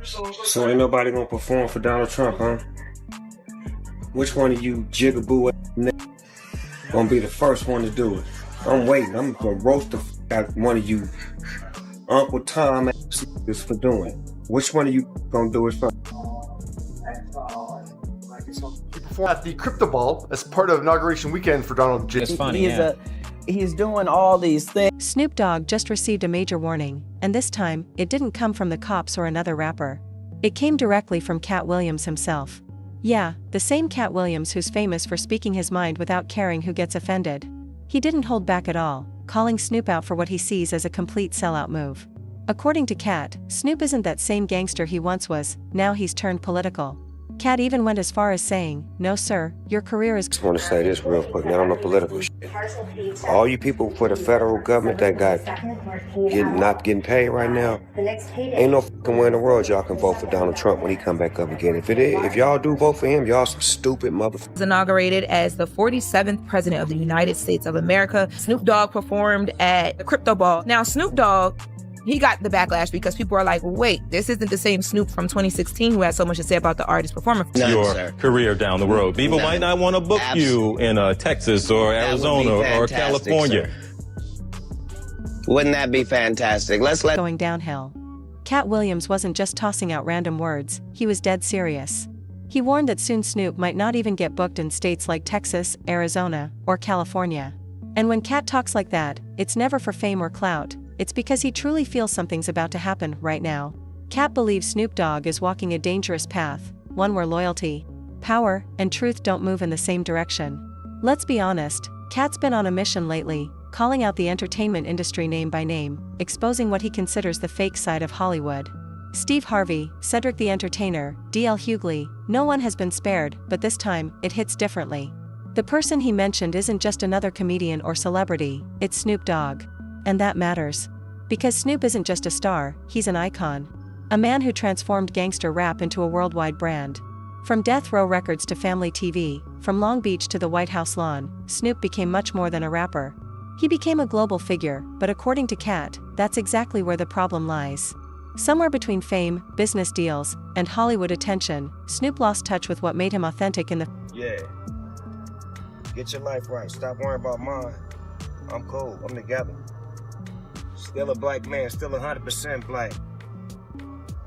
So ain't nobody gonna perform for Donald Trump, huh? Which one of you jigaboo gonna be the first one to do it? I'm waiting. I'm gonna roast the out one of you Uncle Tom is for doing it. Which one of you gonna do it first? He performed at the Crypto Ball as part of inauguration weekend for Donald J. It's funny, He's doing all these things. Snoop Dogg just received a major warning, and this time, it didn't come from the cops or another rapper. It came directly from Katt Williams himself. Yeah, the same Katt Williams who's famous for speaking his mind without caring who gets offended. He didn't hold back at all, calling Snoop out for what he sees as a complete sellout move. According to Katt, Snoop isn't that same gangster he once was, now he's turned political. Katt even went as far as saying, "No sir, your career is..." I just want to say this real quick, now on the political shit. All you people for the federal government that not getting paid right now, ain't no fucking way in the world y'all can vote for Donald Trump when he come back up again. If y'all do vote for him, y'all some stupid motherfuckers. Was inaugurated as the 47th president of the United States of America. Snoop Dogg performed at the Crypto Ball. Now, Snoop Dogg, he got the backlash because people are like, wait, this isn't the same Snoop from 2016 who had so much to say about the artist performing. Your career down the road. People might not want to book you in Texas or Arizona or California. Wouldn't that be fantastic? Going downhill. Katt Williams wasn't just tossing out random words, he was dead serious. He warned that soon Snoop might not even get booked in states like Texas, Arizona, or California. And when Katt talks like that, it's never for fame or clout. It's because he truly feels something's about to happen right now. Katt believes Snoop Dogg is walking a dangerous path, one where loyalty, power, and truth don't move in the same direction. Let's be honest, Katt's been on a mission lately, calling out the entertainment industry name by name, exposing what he considers the fake side of Hollywood. Steve Harvey, Cedric the Entertainer, D.L. Hughley, no one has been spared, but this time, it hits differently. The person he mentioned isn't just another comedian or celebrity, it's Snoop Dogg. And that matters. Because Snoop isn't just a star, he's an icon. A man who transformed gangster rap into a worldwide brand. From Death Row Records to Family TV, from Long Beach to the White House lawn, Snoop became much more than a rapper. He became a global figure, but according to Katt, that's exactly where the problem lies. Somewhere between fame, business deals, and Hollywood attention, Snoop lost touch with what made him authentic in the... Yeah. Get your life right. Stop worrying about mine. I'm cool. I'm together. Still a black man, still 100% black.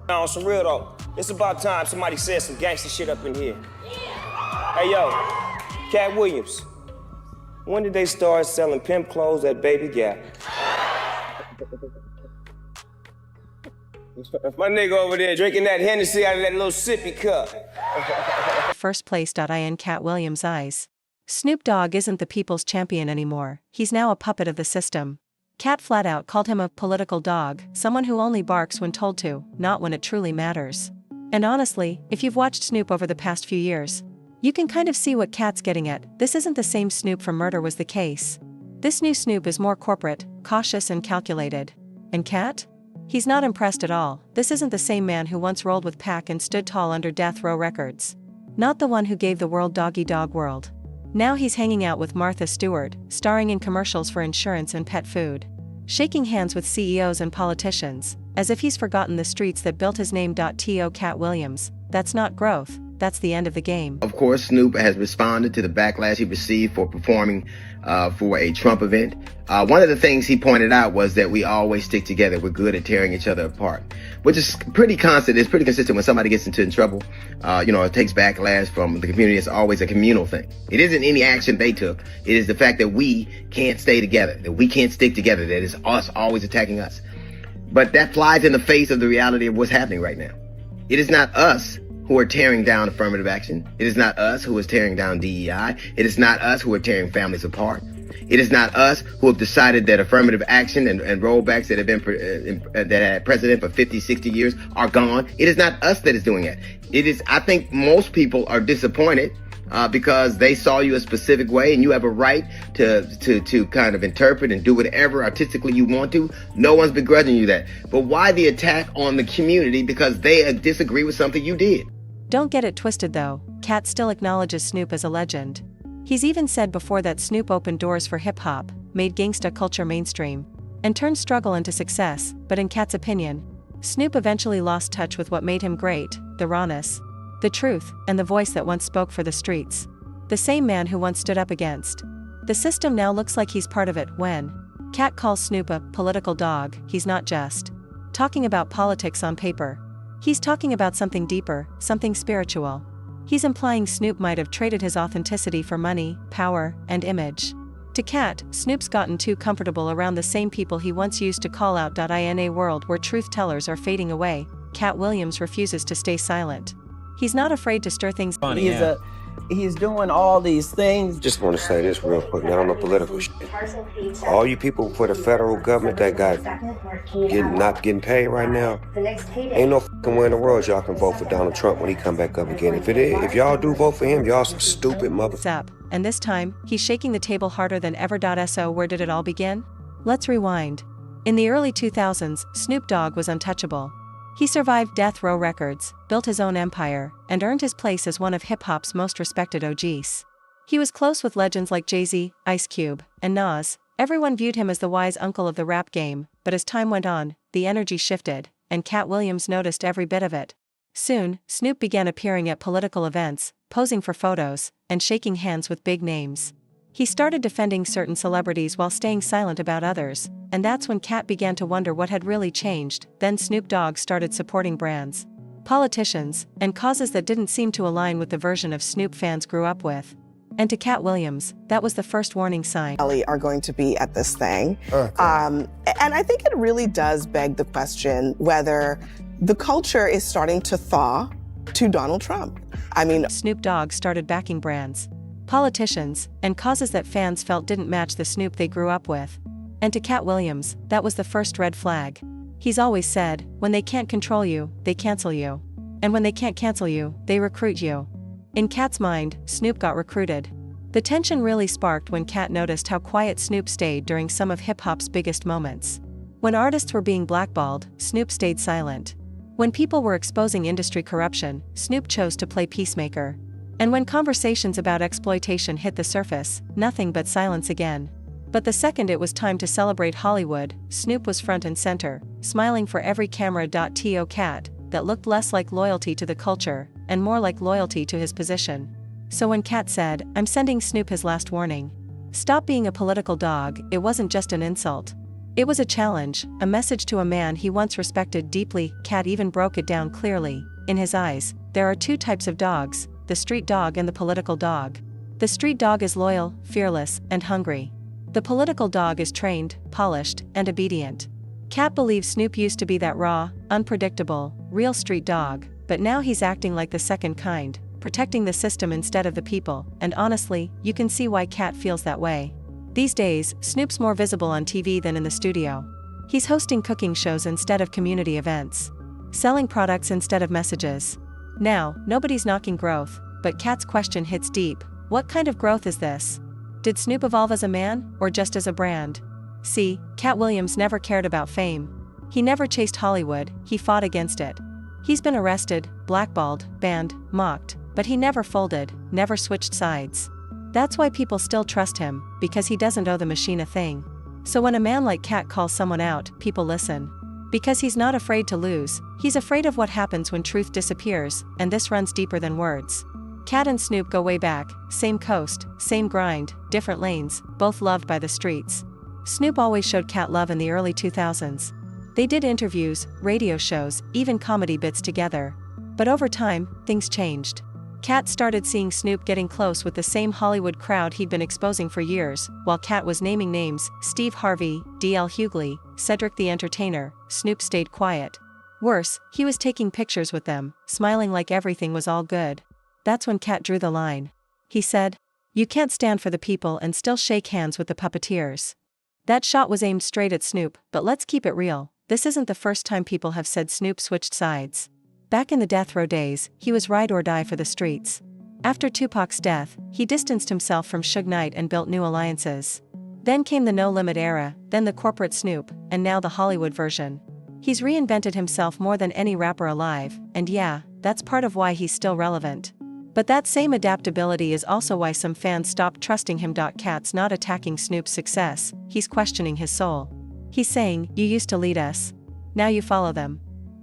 On some real though, it's about time somebody said some gangster shit up in here. Yeah. Hey yo, Katt Williams, when did they start selling pimp clothes at Baby Gap? My nigga over there drinking that Hennessy out of that little sippy cup. First place.in Katt Williams' eyes. Snoop Dogg isn't the people's champion anymore, he's now a puppet of the system. Katt flat out called him a political dog, someone who only barks when told to, not when it truly matters. And honestly, if you've watched Snoop over the past few years, you can kind of see what Katt's getting at. This isn't the same Snoop from Murder Was the Case. This new Snoop is more corporate, cautious and calculated. And Katt? He's not impressed at all. This isn't the same man who once rolled with Pac and stood tall under Death Row Records. Not the one who gave the world Doggy Dog World. Now he's hanging out with Martha Stewart, starring in commercials for insurance and pet food. Shaking hands with CEOs and politicians, as if he's forgotten the streets that built his name. To Katt Williams, that's not growth, that's the end of the game. Of course, Snoop has responded to the backlash he received for performing for a Trump event. One of the things he pointed out was that we always stick together. We're good at tearing each other apart, which is pretty constant. It's pretty consistent when somebody gets into trouble. It takes backlash from the community. It's always a communal thing. It isn't any action they took. It is the fact that we can't stay together, that we can't stick together, that it's us always attacking us. But that flies in the face of the reality of what's happening right now. It is not us who are tearing down affirmative action. It is not us who is tearing down DEI. It is not us who are tearing families apart. It is not us who have decided that affirmative action and rollbacks that have been that had precedent for 50, 60 years are gone. It is not us that is doing it. It is, I think most people are disappointed because they saw you a specific way, and you have a right to kind of interpret and do whatever artistically you want to. No one's begrudging you that. But why the attack on the community because they disagree with something you did? Don't get it twisted though, Katt still acknowledges Snoop as a legend. He's even said before that Snoop opened doors for hip-hop, made gangsta culture mainstream, and turned struggle into success, but in Katt's opinion, Snoop eventually lost touch with what made him great, the rawness, the truth, and the voice that once spoke for the streets. The same man who once stood up against the system now looks like he's part of it. When Katt calls Snoop a political dog, he's not just talking about politics on paper. He's talking about something deeper, something spiritual. He's implying Snoop might have traded his authenticity for money, power, and image. To Katt, Snoop's gotten too comfortable around the same people he once used to call out. In a world where truth tellers are fading away, Katt Williams refuses to stay silent. He's not afraid to stir things. He's doing all these things. Just want to say this real quick. Now, I'm a political shit. All you people for the federal government that not getting paid right now, ain't no fucking way in the world y'all can vote for Donald Trump when he come back up again. If y'all do vote for him, y'all some stupid motherfuckers. And this time, he's shaking the table harder than ever. So where did it all begin? Let's rewind. In the early 2000s, Snoop Dogg was untouchable. He survived death row records, built his own empire, and earned his place as one of hip-hop's most respected OGs. He was close with legends like Jay-Z, Ice Cube, and Nas. Everyone viewed him as the wise uncle of the rap game, but as time went on, the energy shifted, and Katt Williams noticed every bit of it. Soon, Snoop began appearing at political events, posing for photos, and shaking hands with big names. He started defending certain celebrities while staying silent about others, and that's when Katt began to wonder what had really changed. Then Snoop Dogg started supporting brands, politicians, and causes that didn't seem to align with the version of Snoop fans grew up with. And to Katt Williams, that was the first warning sign. Are going to be at this thing. And I think it really does beg the question whether the culture is starting to thaw to Donald Trump. I mean, Snoop Dogg started backing brands, politicians, and causes that fans felt didn't match the Snoop they grew up with. And to Katt Williams, that was the first red flag. He's always said, when they can't control you, they cancel you. And when they can't cancel you, they recruit you. In Katt's mind, Snoop got recruited. The tension really sparked when Katt noticed how quiet Snoop stayed during some of hip-hop's biggest moments. When artists were being blackballed, Snoop stayed silent. When people were exposing industry corruption, Snoop chose to play peacemaker. And when conversations about exploitation hit the surface, nothing but silence again. But the second it was time to celebrate Hollywood, Snoop was front and center, smiling for every camera. To Katt, that looked less like loyalty to the culture, and more like loyalty to his position. So when Katt said, "I'm sending Snoop his last warning. Stop being a political dog," it wasn't just an insult. It was a challenge, a message to a man he once respected deeply. Katt even broke it down clearly. In his eyes, there are two types of dogs, the street dog and the political dog. The street dog is loyal, fearless, and hungry. The political dog is trained, polished, and obedient. Katt believes Snoop used to be that raw, unpredictable, real street dog, but now he's acting like the second kind, protecting the system instead of the people, and honestly, you can see why Katt feels that way. These days, Snoop's more visible on TV than in the studio. He's hosting cooking shows instead of community events, selling products instead of messages. Now, nobody's knocking growth, but Katt's question hits deep. What kind of growth is this? Did Snoop evolve as a man, or just as a brand? See, Katt Williams never cared about fame. He never chased Hollywood, he fought against it. He's been arrested, blackballed, banned, mocked, but he never folded, never switched sides. That's why people still trust him, because he doesn't owe the machine a thing. So when a man like Katt calls someone out, people listen. Because he's not afraid to lose, he's afraid of what happens when truth disappears, and this runs deeper than words. Katt and Snoop go way back, same coast, same grind, different lanes, both loved by the streets. Snoop always showed Katt love in the early 2000s. They did interviews, radio shows, even comedy bits together. But over time, things changed. Katt started seeing Snoop getting close with the same Hollywood crowd he'd been exposing for years. While Katt was naming names, Steve Harvey, D.L. Hughley, Cedric the Entertainer, Snoop stayed quiet. Worse, he was taking pictures with them, smiling like everything was all good. That's when Katt drew the line. He said, "You can't stand for the people and still shake hands with the puppeteers." That shot was aimed straight at Snoop, but let's keep it real. This isn't the first time people have said Snoop switched sides. Back in the death row days, he was ride or die for the streets. After Tupac's death, he distanced himself from Suge Knight and built new alliances. Then came the No Limit era, then the corporate Snoop, and now the Hollywood version. He's reinvented himself more than any rapper alive, and yeah, that's part of why he's still relevant. But that same adaptability is also why some fans stopped trusting him. Katt's not attacking Snoop's success, he's questioning his soul. He's saying, "You used to lead us. Now you follow them."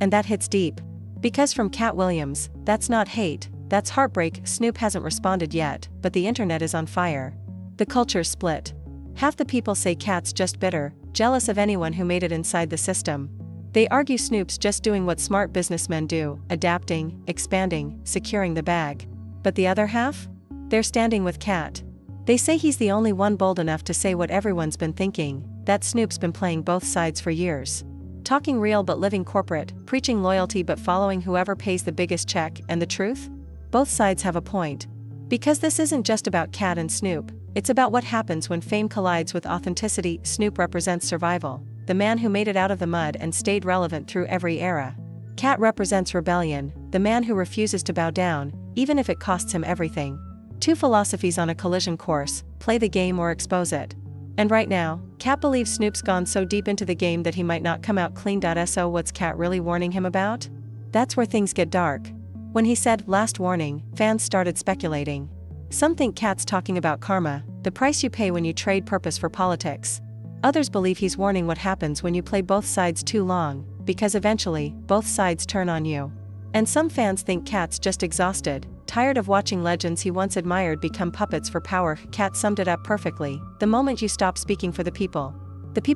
And that hits deep. Because from Katt Williams, that's not hate, that's heartbreak. Snoop hasn't responded yet, but the internet is on fire. The culture's split. Half the people say Katt's just bitter, jealous of anyone who made it inside the system. They argue Snoop's just doing what smart businessmen do, adapting, expanding, securing the bag. But the other half? They're standing with Katt. They say he's the only one bold enough to say what everyone's been thinking, that Snoop's been playing both sides for years. Talking real but living corporate, preaching loyalty but following whoever pays the biggest check, and the truth? Both sides have a point. Because this isn't just about Katt and Snoop, it's about what happens when fame collides with authenticity. Snoop represents survival, the man who made it out of the mud and stayed relevant through every era. Katt represents rebellion, the man who refuses to bow down, even if it costs him everything. Two philosophies on a collision course: play the game or expose it. And right now, Katt believes Snoop's gone so deep into the game that he might not come out clean. So what's Katt really warning him about? That's where things get dark. When he said, "last warning," fans started speculating. Some think Katt's talking about karma, the price you pay when you trade purpose for politics. Others believe he's warning what happens when you play both sides too long, because eventually, both sides turn on you. And some fans think Katt's just exhausted, tired of watching legends he once admired become puppets for power. Katt summed it up perfectly: the moment you stop speaking for the people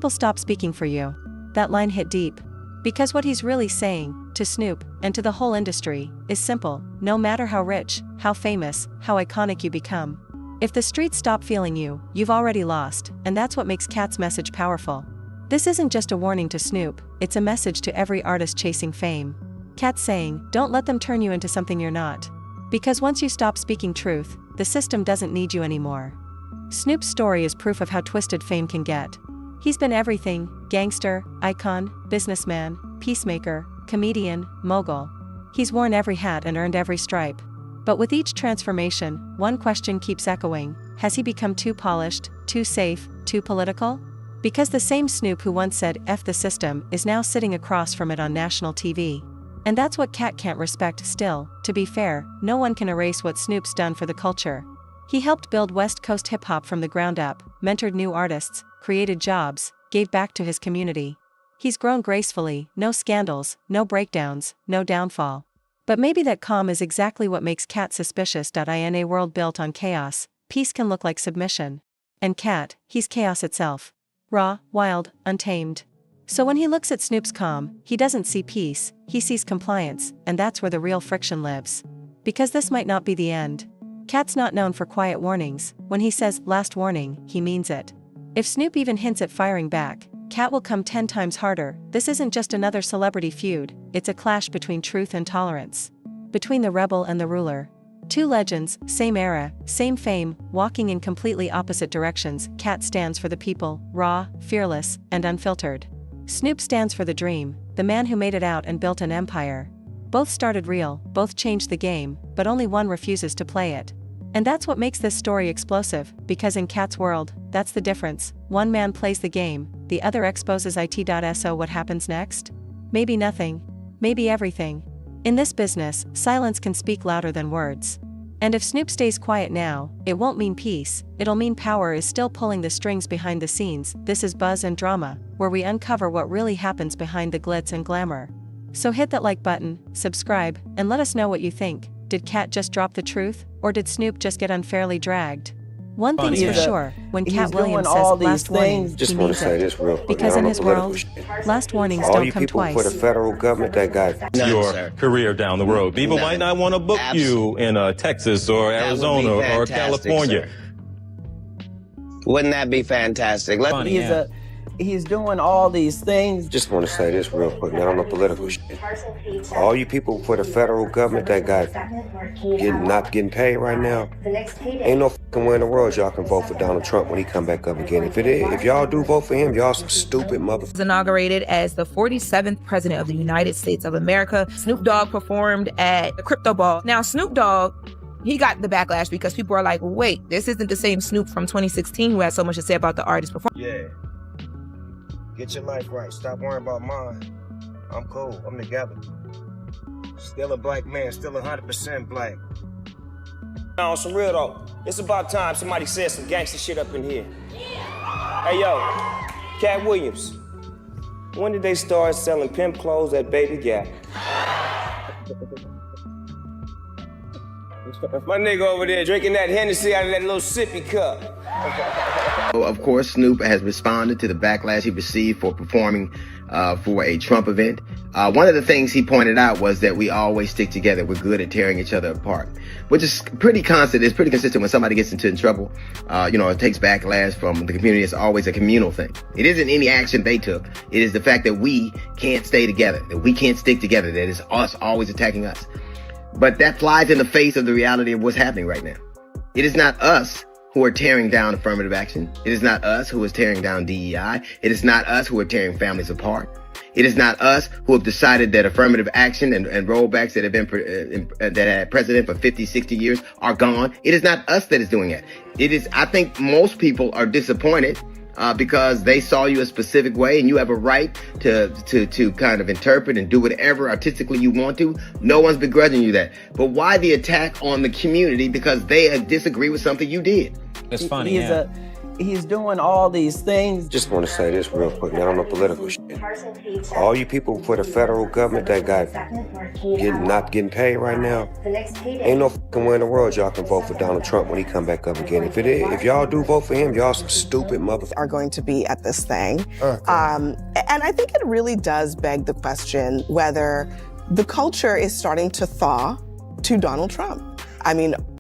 stop speaking for you. That line hit deep. Because what he's really saying, to Snoop, and to the whole industry, is simple: no matter how rich, how famous, how iconic you become, if the streets stop feeling you, you've already lost, and that's what makes Katt's message powerful. This isn't just a warning to Snoop, it's a message to every artist chasing fame. Katt's saying, don't let them turn you into something you're not. Because once you stop speaking truth, the system doesn't need you anymore. Snoop's story is proof of how twisted fame can get. He's been everything: gangster, icon, businessman, peacemaker, comedian, mogul. He's worn every hat and earned every stripe. But with each transformation, one question keeps echoing: has he become too polished, too safe, too political? Because the same Snoop who once said "F the system" is now sitting across from it on national TV. And that's what Katt can't respect. Still, to be fair, no one can erase what Snoop's done for the culture. He helped build West Coast hip-hop from the ground up, mentored new artists, created jobs, gave back to his community. He's grown gracefully, no scandals, no breakdowns, no downfall. But maybe that calm is exactly what makes Katt suspicious. In a world built on chaos, peace can look like submission. And Katt, he's chaos itself. Raw, wild, untamed. So when he looks at Snoop's calm, he doesn't see peace, he sees compliance, and that's where the real friction lives. Because this might not be the end. Katt's not known for quiet warnings. When he says "last warning," he means it. If Snoop even hints at firing back, Katt will come 10 times harder. This isn't just another celebrity feud, it's a clash between truth and tolerance. Between the rebel and the ruler. Two legends, same era, same fame, walking in completely opposite directions. Katt stands for the people, raw, fearless, and unfiltered. Snoop stands for the dream, the man who made it out and built an empire. Both started real, both changed the game, but only one refuses to play it. And that's what makes this story explosive, because in Katt's world, that's the difference. One man plays the game, the other exposes it. So what happens next? Maybe nothing. Maybe everything. In this business, silence can speak louder than words. And if Snoop stays quiet now, it won't mean peace, it'll mean power is still pulling the strings behind the scenes. This is Buzz and Drama, where we uncover what really happens behind the glitz and glamour. So hit that like button, subscribe, and let us know what you think. Did Katt just drop the truth, or did Snoop just get unfairly dragged? One thing's for sure, when Katt Williams says "last warning," Just he want means to say it. this real quick. Because man, in I'm his a political world, shit. last warnings All don't you come people twice. for the federal government that got your career down the road. People might not want to book you in Texas or Arizona or California. Wouldn't that be fantastic? He's doing all these things. Just want to say this real quick, man. I'm a political shit. All you people for the federal government that not getting paid right now, ain't no fucking way in the world y'all can vote for Donald Trump when he come back up again. If y'all do vote for him, y'all some stupid motherfuckers. Was inaugurated as the 47th president of the United States of America. Snoop Dogg performed at the Crypto Ball. Now, Snoop Dogg, he got the backlash because people are like, wait, this isn't the same Snoop from 2016 who had so much to say about the artist performance. Yeah. Get your life right. Stop worrying about mine. I'm cool. I'm together. Still a black man. Still 100% black. Now, on some real though, it's about time somebody said some gangster shit up in here. Hey, yo, Katt Williams. When did they start selling pimp clothes at Baby Gap? My nigga over there drinking that Hennessy out of that little sippy cup. Of course, Snoop has responded to the backlash he received for performing for a Trump event. One of the things he pointed out was that we always stick together. We're good at tearing each other apart, which is pretty constant. It's pretty consistent when somebody gets into trouble. It takes backlash from the community. It's always a communal thing. It isn't any action they took. It is the fact that we can't stay together, that we can't stick together, that it's us always attacking us. But that flies in the face of the reality of what's happening right now. It is not us who are tearing down affirmative action. It is not us who is tearing down DEI. It is not us who are tearing families apart. It is not us who have decided that affirmative action and rollbacks that have been that had precedent for 50, 60 years are gone. It is not us that is doing that. It is, I think most people are disappointed because they saw you a specific way, and you have a right to kind of interpret and do whatever artistically you want to. No one's begrudging you that. But why the attack on the community because they disagree with something you did? It's funny. He's doing all these things. Just want to say this real quick, not on the political shit. All you people for the federal government that got not getting paid right now, ain't no fucking way in the world y'all can vote for Donald Trump when he come back up again. If y'all do vote for him, y'all some stupid motherfuckers. Are going to be at this thing. And I think it really does beg the question whether the culture is starting to thaw to Donald Trump. I mean,